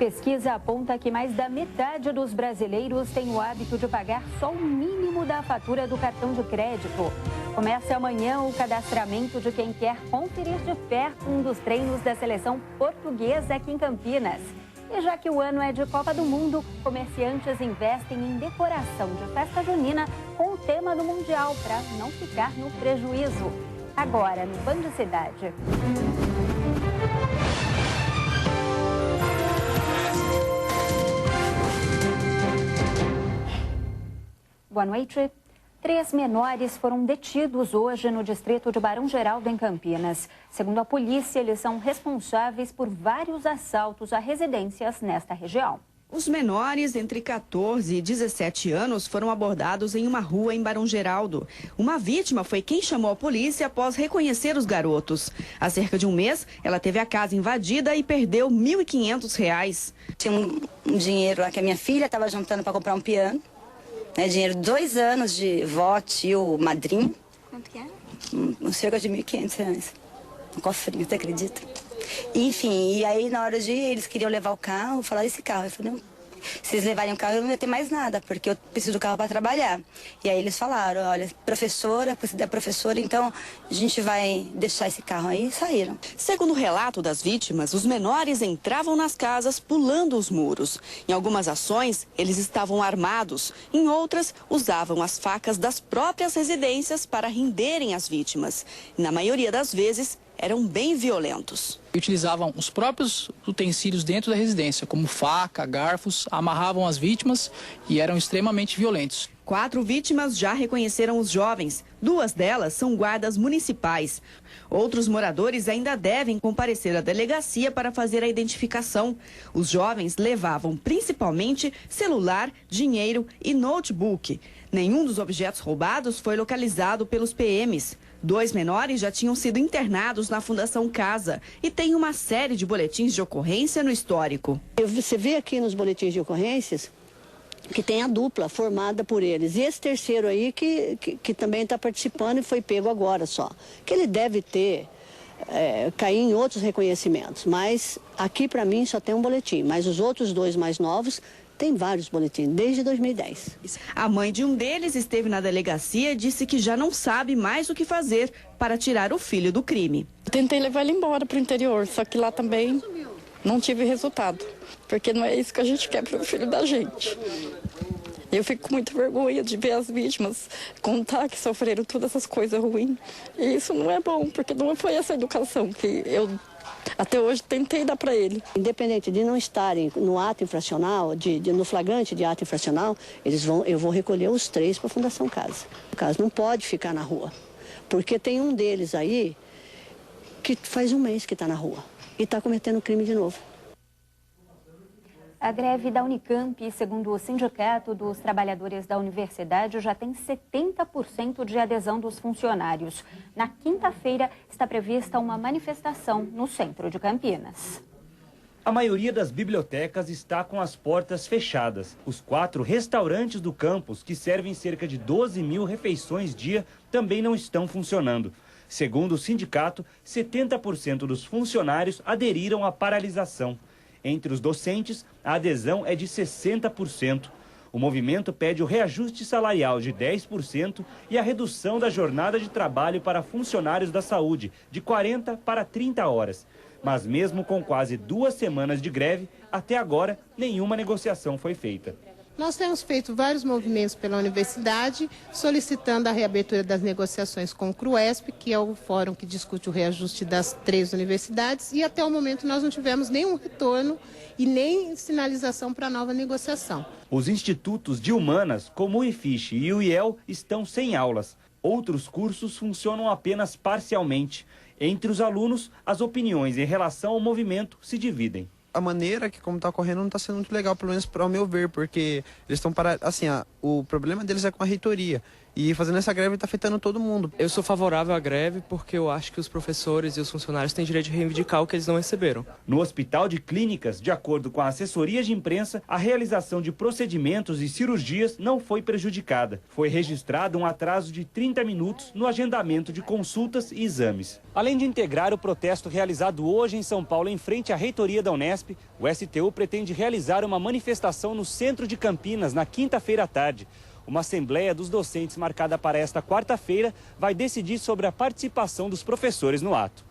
Pesquisa aponta que mais da metade dos brasileiros tem o hábito de pagar só o mínimo da fatura do cartão de crédito. Começa amanhã o cadastramento de quem quer conferir de perto um dos treinos da seleção portuguesa aqui em Campinas. E já que o ano é de Copa do Mundo, comerciantes investem em decoração de festa junina com o tema do Mundial para não ficar no prejuízo. Agora, no Band Cidade. Boa noite. 3 menores foram detidos hoje no distrito de Barão Geraldo, em Campinas. Segundo a polícia, eles são responsáveis por vários assaltos a residências nesta região. Os menores entre 14 e 17 anos foram abordados em uma rua em Barão Geraldo. Uma vítima foi quem chamou a polícia após reconhecer os garotos. Há cerca de um mês, ela teve a casa invadida e perdeu R$ 1.500. Tinha um dinheiro lá que a minha filha estava juntando para comprar um piano. Dinheiro de 2 anos de vó, tio, madrinha. Quanto que era? Cerca de R$ 1.500. Um cofrinho, você acredita? Enfim, e aí na hora de eles queriam levar o carro, falaram esse carro. Eu falei, não, se eles levarem o carro eu não ia ter mais nada, porque eu preciso do carro para trabalhar. E aí eles falaram, olha, professora, precisa da professora, então a gente vai deixar esse carro aí, e saíram. Segundo o relato das vítimas, os menores entravam nas casas pulando os muros. Em algumas ações, eles estavam armados. Em outras, usavam as facas das próprias residências para renderem as vítimas. E, na maioria das vezes, eram bem violentos. Utilizavam os próprios utensílios dentro da residência, como faca, garfos, amarravam as vítimas e eram extremamente violentos. 4 vítimas já reconheceram os jovens. 2 delas são guardas municipais. Outros moradores ainda devem comparecer à delegacia para fazer a identificação. Os jovens levavam principalmente celular, dinheiro e notebook. Nenhum dos objetos roubados foi localizado pelos PMs. 2 menores já tinham sido internados na Fundação Casa e tem uma série de boletins de ocorrência no histórico. Você vê aqui nos boletins de ocorrências que tem a dupla formada por eles. E esse terceiro aí que também está participando e foi pego agora só. Que ele deve ter, cair em outros reconhecimentos. Mas aqui para mim só tem um boletim. Mas os outros 2 mais novos tem vários boletins, desde 2010. A mãe de um deles esteve na delegacia e disse que já não sabe mais o que fazer para tirar o filho do crime. Tentei levar ele embora para o interior, só que lá também não tive resultado. Porque não é isso que a gente quer para o filho da gente. Eu fico com muita vergonha de ver as vítimas contar que sofreram todas essas coisas ruins. E isso não é bom, porque não foi essa educação que eu até hoje tentei dar para ele. Independente de não estarem no ato infracional, no flagrante de ato infracional, eu vou recolher os 3 para a Fundação Casa. O caso não pode ficar na rua, porque tem um deles aí que faz um mês que está na rua e está cometendo crime de novo. A greve da Unicamp, segundo o Sindicato dos Trabalhadores da Universidade, já tem 70% de adesão dos funcionários. Na quinta-feira está prevista uma manifestação no centro de Campinas. A maioria das bibliotecas está com as portas fechadas. Os 4 restaurantes do campus, que servem cerca de 12 mil refeições dia, também não estão funcionando. Segundo o sindicato, 70% dos funcionários aderiram à paralisação. Entre os docentes, a adesão é de 60%. O movimento pede o reajuste salarial de 10% e a redução da jornada de trabalho para funcionários da saúde, de 40 para 30 horas. Mas mesmo com quase 2 semanas de greve, até agora, nenhuma negociação foi feita. Nós temos feito vários movimentos pela universidade, solicitando a reabertura das negociações com o CRUESP, que é o fórum que discute o reajuste das 3 universidades, e até o momento nós não tivemos nenhum retorno e nem sinalização para nova negociação. Os institutos de humanas, como o IFISH e o IEL, estão sem aulas. Outros cursos funcionam apenas parcialmente. Entre os alunos, as opiniões em relação ao movimento se dividem. A maneira que como está ocorrendo não está sendo muito legal, pelo menos ao meu ver, porque eles estão parados. Assim, o problema deles é com a reitoria. E fazendo essa greve está afetando todo mundo. Eu sou favorável à greve porque eu acho que os professores e os funcionários têm direito de reivindicar o que eles não receberam. No Hospital de Clínicas, de acordo com a assessoria de imprensa, a realização de procedimentos e cirurgias não foi prejudicada. Foi registrado um atraso de 30 minutos no agendamento de consultas e exames. Além de integrar o protesto realizado hoje em São Paulo em frente à reitoria da Unesp, o STU pretende realizar uma manifestação no centro de Campinas na quinta-feira à tarde. Uma assembleia dos docentes marcada para esta quarta-feira vai decidir sobre a participação dos professores no ato.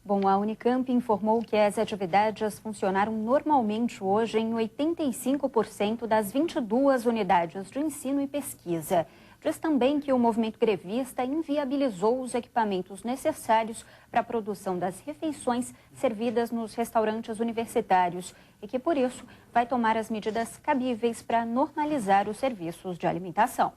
Bom, a Unicamp informou que as atividades funcionaram normalmente hoje em 85% das 22 unidades de ensino e pesquisa. Diz também que o movimento grevista inviabilizou os equipamentos necessários para a produção das refeições servidas nos restaurantes universitários e que, por isso, vai tomar as medidas cabíveis para normalizar os serviços de alimentação.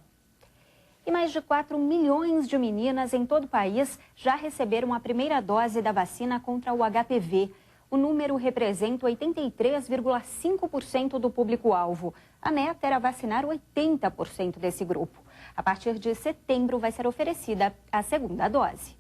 E mais de 4 milhões de meninas em todo o país já receberam a primeira dose da vacina contra o HPV. O número representa 83,5% do público-alvo. A meta era vacinar 80% desse grupo. A partir de setembro vai ser oferecida a segunda dose.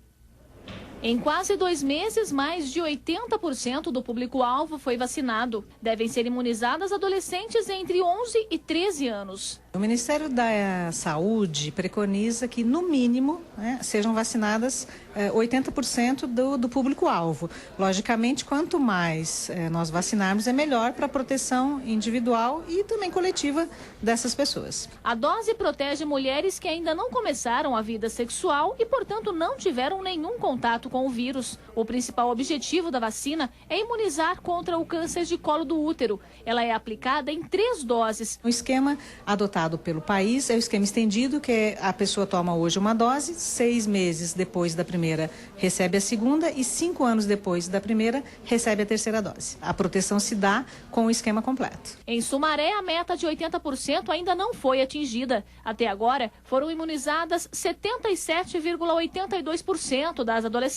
Em quase 2 meses, mais de 80% do público-alvo foi vacinado. Devem ser imunizadas adolescentes entre 11 e 13 anos. O Ministério da Saúde preconiza que, no mínimo, sejam vacinadas 80% do público-alvo. Logicamente, quanto mais nós vacinarmos, é melhor para a proteção individual e também coletiva dessas pessoas. A dose protege mulheres que ainda não começaram a vida sexual e, portanto, não tiveram nenhum contato com o vírus. O principal objetivo da vacina é imunizar contra o câncer de colo do útero. Ela é aplicada em 3 doses. O esquema adotado pelo país é o esquema estendido, que a pessoa toma hoje uma dose, 6 meses depois da primeira recebe a segunda e 5 anos depois da primeira recebe a terceira dose. A proteção se dá com o esquema completo. Em Sumaré, a meta de 80% ainda não foi atingida. Até agora, foram imunizadas 77,82% das adolescentes.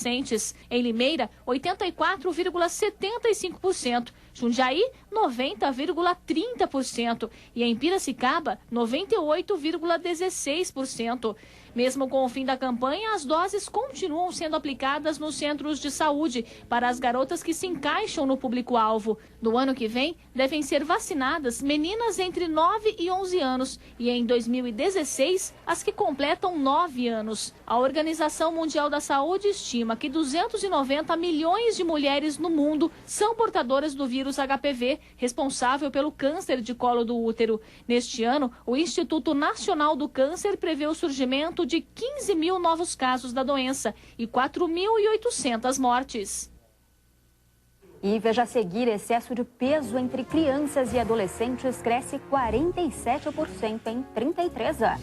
Em Limeira, 84,75%. Jundiaí, 90,30%. E em Piracicaba, 98,16%. Mesmo com o fim da campanha, as doses continuam sendo aplicadas nos centros de saúde para as garotas que se encaixam no público-alvo. No ano que vem, devem ser vacinadas meninas entre 9 e 11 anos e, em 2016, as que completam 9 anos. A Organização Mundial da Saúde estima que 290 milhões de mulheres no mundo são portadoras do vírus HPV, responsável pelo câncer de colo do útero. Neste ano, o Instituto Nacional do Câncer prevê o surgimento de 15 mil novos casos da doença e 4.800 mortes. E veja a seguir, excesso de peso entre crianças e adolescentes cresce 47% em 33 anos.